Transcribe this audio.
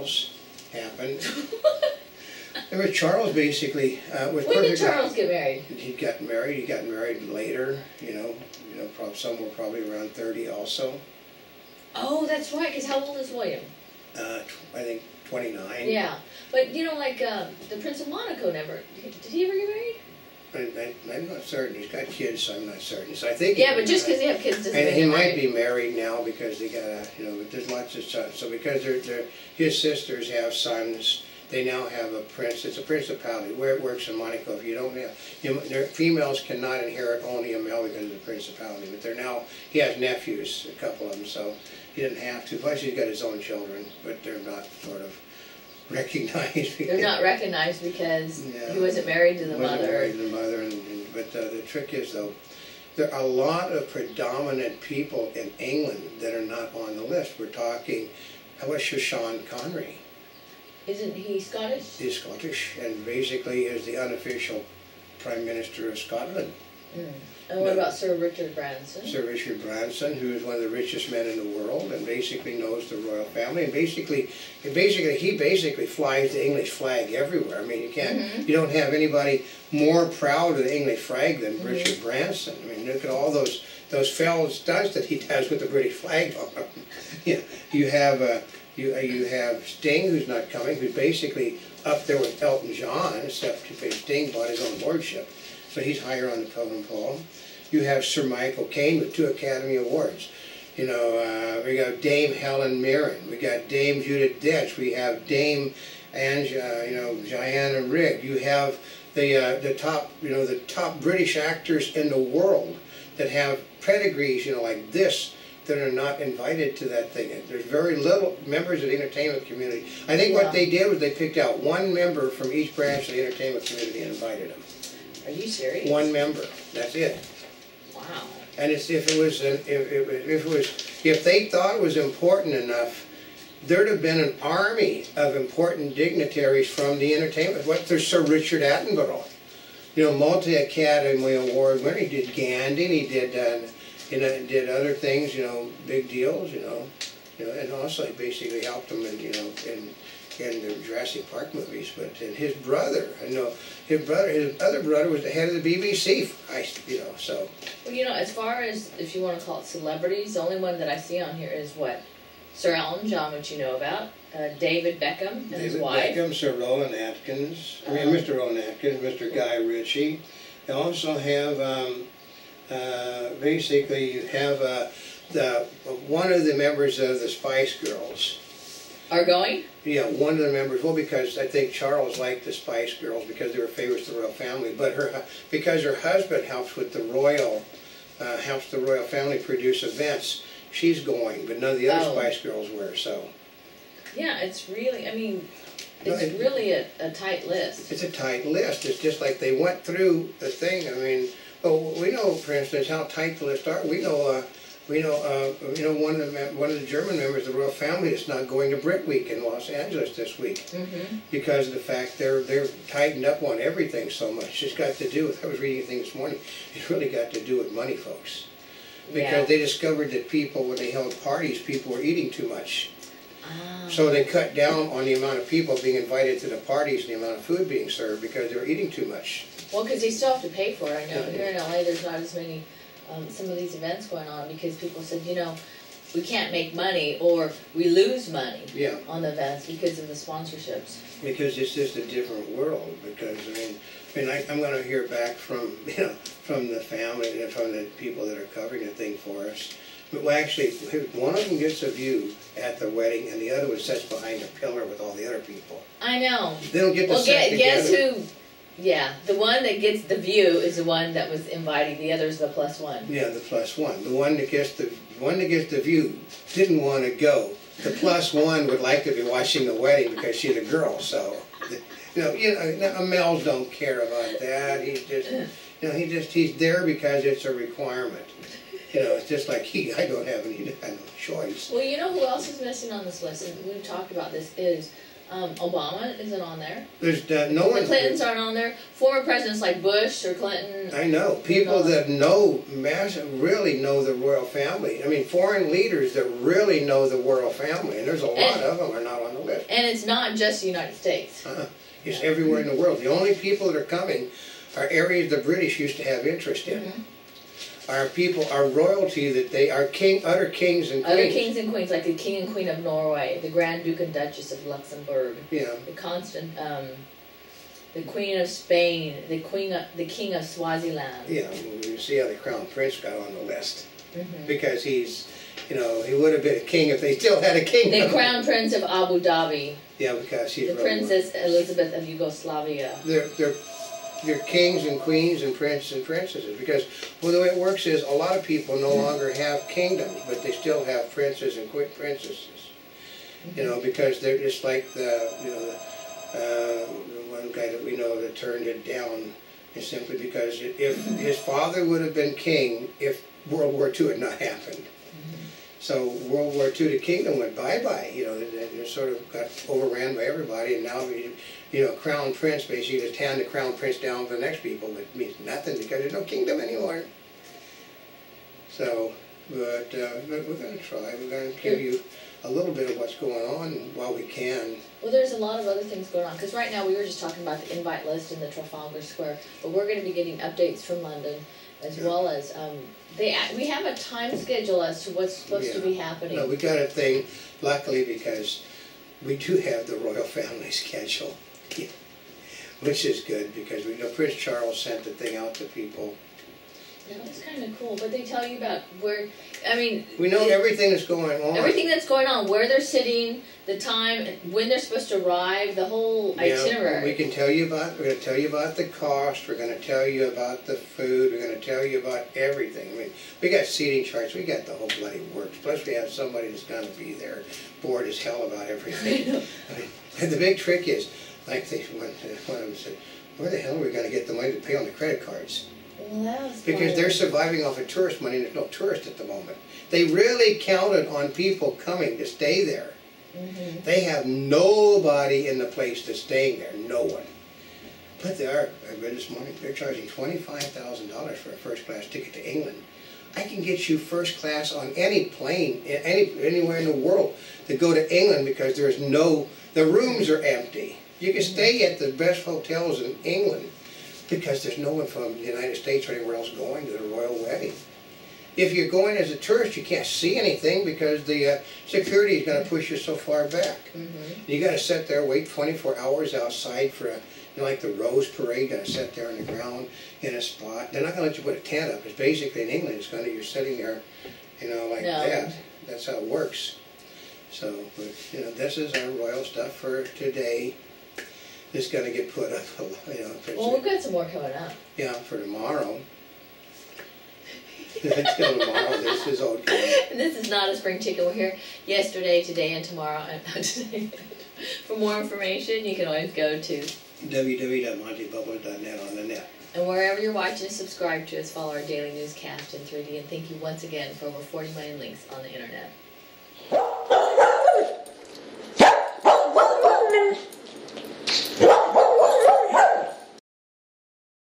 Charles happened. Remember, Charles basically was when did Charles get married? He got married later, probably somewhere probably around 30 also. Oh, that's right, because how old is William? I think 29. Yeah, but like the Prince of Monaco never, did he ever get married? I'm not certain. He's got kids, so I'm not certain. So I think. Yeah, but just because they have kids doesn't mean he might be married now because they got but there's lots of sons. So because his sisters have sons, they now have a prince. It's a principality. Where it works in Monaco, if you don't have, their females cannot inherit only a male because of the principality. But he has nephews, a couple of them, so he didn't have to. Plus, he's got his own children, but they're not sort of recognized. They're not recognized because he wasn't married to the mother. But the trick is, though, there are a lot of predominant people in England that are not on the list. We're talking, how about Sean Connery? Isn't he Scottish? He's Scottish, and basically is the unofficial Prime Minister of Scotland. Mm. And what about Sir Richard Branson? Sir Richard Branson, who is one of the richest men in the world, and basically knows the royal family, and he basically flies the English flag everywhere. I mean, you don't have anybody more proud of the English flag than Richard Branson. I mean, look at all those fell stunts that he does with the British flag on. You have Sting, who's not coming, who's basically up there with Elton John, except Sting bought his own lordship, so he's higher on the totem pole. You have Sir Michael Caine with 2 Academy Awards. We got Dame Helen Mirren. We got Dame Judith Dench. We have Dame Diana Rigg. You have the top British actors in the world that have pedigrees, like this, that are not invited to that thing. There's very little members of the entertainment community. I think what they did was they picked out one member from each branch of the entertainment community and invited him. Are you serious? One member. That's it. Wow. And if they thought it was important enough, there'd have been an army of important dignitaries from the entertainment. There's Sir Richard Attenborough, multi-Academy Award winner. He did Gandhi, and he did other things, big deals, and also he basically helped them in the Jurassic Park movies. But his brother, his other brother was the head of the BBC, so. Well, as far as, if you want to call it celebrities, the only one that I see on here is what? Sir Elton John, which you know about, David Beckham and his wife. David Beckham, Sir Rowan Atkins, Mr. Rowan Atkins, Mr. Guy Ritchie. You also have, basically, you have one of the members of the Spice Girls. Are going? Yeah, one of the members. Well, because I think Charles liked the Spice Girls because they were favorites of the royal family. But because her husband helps with the royal family produce events, she's going. But none of the other Spice Girls were. So. Yeah, it's really. I mean, it's really a tight list. It's a tight list. It's just like they went through the thing. I mean, we know, for instance, how tight the lists are. We know one of the German members of the royal family is not going to Brit Week in Los Angeles this week because of the fact they're tightened up on everything so much. It's got to do with, I was reading a thing this morning, it's really got to do with money, folks. Because they discovered that when they held parties, people were eating too much. So they cut down on the amount of people being invited to the parties and the amount of food being served because they were eating too much. Well, because they still have to pay for it. I know here in LA there's not as many some of these events going on because people said, we can't make money or we lose money on the events because of the sponsorships. Because it's just a different world. Because I'm going to hear back from from the family and from the people that are covering the thing for us. But actually, one of them gets a view at the wedding, and the other one sits behind a pillar with all the other people. I know. They don't get to sit together. Guess who? Yeah, the one that gets the view is the one that was invited. The other's the +1. Yeah, the +1. The one that gets the view didn't want to go. The +1 would like to be watching the wedding because she's a girl. So, males don't care about that. He's just, he's there because it's a requirement. It's just like I don't have any choice. Well, who else is missing on this list? And we've talked about this. Is Obama isn't on there. There's no one. The Clintons aren't on there. Former presidents like Bush or Clinton. I know. People that really know the royal family. I mean, foreign leaders that really know the royal family, and there's a lot of them are not on the list. And it's not just the United States. It's everywhere in the world. The only people that are coming are areas the British used to have interest in. Our people, our royalty, that they are utter kings and queens. Other kings and queens, like the King and Queen of Norway, the Grand Duke and Duchess of Luxembourg, yeah, the Queen of Spain, the King of Swaziland. Yeah, you see how the Crown Prince got on the list because he's, he would have been a king if they still had a king. The Crown Prince of Abu Dhabi. Yeah, because he's the Princess Elizabeth of Yugoslavia. They're kings and queens and princes and princesses because, well, the way it works is a lot of people no longer have kingdoms, but they still have princes and princesses. Because they're just like the one guy that we know that turned it down is simply because if his father would have been king if World War II had not happened. So World War II, the kingdom went bye-bye. They sort of got overran by everybody, and now Crown Prince basically just hand the Crown Prince down to the next people, but it means nothing because there's no kingdom anymore. So, but we're going to try. We're going to give you a little bit of what's going on while we can. Well, there's a lot of other things going on, because right now we were just talking about the invite list in the Trafalgar Square, but we're going to be getting updates from London, as well as we have a time schedule as to what's supposed to be happening. No, we got a thing, luckily, because we do have the royal family schedule, which is good, because we know Prince Charles sent the thing out to people. Yeah, it's kind of cool, but they tell you about we know everything that's going on. Everything that's going on, where they're sitting, the time, when they're supposed to arrive, the whole itinerary. We can tell you we're going to tell you about the cost, we're going to tell you about the food, we're going to tell you about everything. I mean, we got seating charts, we got the whole bloody works. Plus we have somebody that's going to be there, bored as hell about everything. And the big trick is, like one of them said, where the hell are we going to get the money to pay on the credit cards? Well, because they're surviving off of tourist money and there's no tourists at the moment. They really counted on people coming to stay there. They have nobody in the place that's staying there, no one. But they are, I read this morning, they're charging $25,000 for a first class ticket to England. I can get you first class on any plane, anywhere in the world to go to England because the rooms are empty. You can stay at the best hotels in England because there's no one from the United States or anywhere else going to the royal wedding. If you're going as a tourist, you can't see anything because the security is going to push you so far back. You got to sit there, wait 24 hours outside for like the Rose Parade. Got to sit there on the ground in a spot. They're not going to let you put a tent up. It's basically in England. You're sitting there, like that. That's how it works. So, but, this is our royal stuff for today. It's going to get put up, Well, we've got some more coming up. Yeah, for tomorrow. Until tomorrow, this is okay. This is not a spring chicken. We're here yesterday, today, and tomorrow. For more information, you can always go to www.montybubbles.net on the net. And wherever you're watching, subscribe to us, follow our daily newscast in 3D, and thank you once again for over 40 million links on the internet.